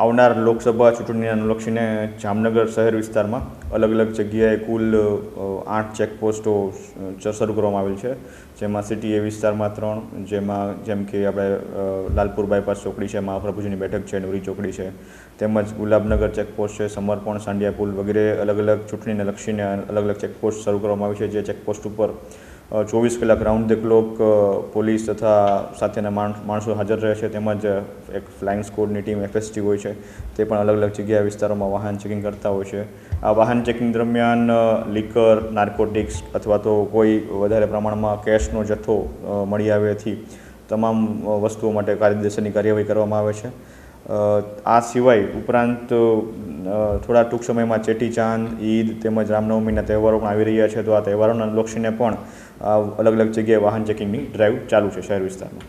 આવનાર લોકસભા ચૂંટણીને અનુલક્ષીને જામનગર શહેર વિસ્તારમાં અલગ અલગ જગ્યાએ કુલ 8 ચેકપોસ્ટો શરૂ કરવામાં આવેલ છે, જેમાં સિટી એ વિસ્તારમાં 3, જેમ કે આપણે લાલપુર બાયપાસ ચોકડી છે, મહાપ્રભુજીની બેઠક છે, નવરી ચોકડી છે, તેમજ ગુલાબનગર ચેકપોસ્ટ છે, સમર્પણ, સાંડિયા પુલ વગેરે અલગ અલગ ચૂંટણીને લક્ષીને અલગ અલગ ચેકપોસ્ટ શરૂ કરવામાં આવી છે. જે ચેકપોસ્ટ ઉપર 24 કલાક રાઉન્ડ ધ ક્લોક પોલીસ તથા સાથેના માણસો હાજર રહે છે, તેમજ એક ફ્લાઇંગ સ્કોડની ટીમ FST હોય છે, તે પણ અલગ અલગ જગ્યા વિસ્તારોમાં વાહન ચેકિંગ કરતા હોય છે. આ વાહન ચેકિંગ દરમિયાન લિકર, નાર્કોટિક્સ અથવા તો કોઈ વધારે પ્રમાણમાં કેશનો જથ્થો મળી આવ્યાથી તમામ વસ્તુઓ માટે કાયદેસરની કાર્યવાહી કરવામાં આવે છે. આ સિવાય ઉપરાંત થોડા ટૂંક સમયમાં ચેટીચાંદ, ઈદ તેમજ રામનવમીના તહેવારો પણ આવી રહ્યા છે, તો આ તહેવારોને અનુલક્ષીને પણ અલગ અલગ જગ્યાએ વાહન ચેકિંગની ડ્રાઈવ ચાલુ છે શહેર વિસ્તારમાં.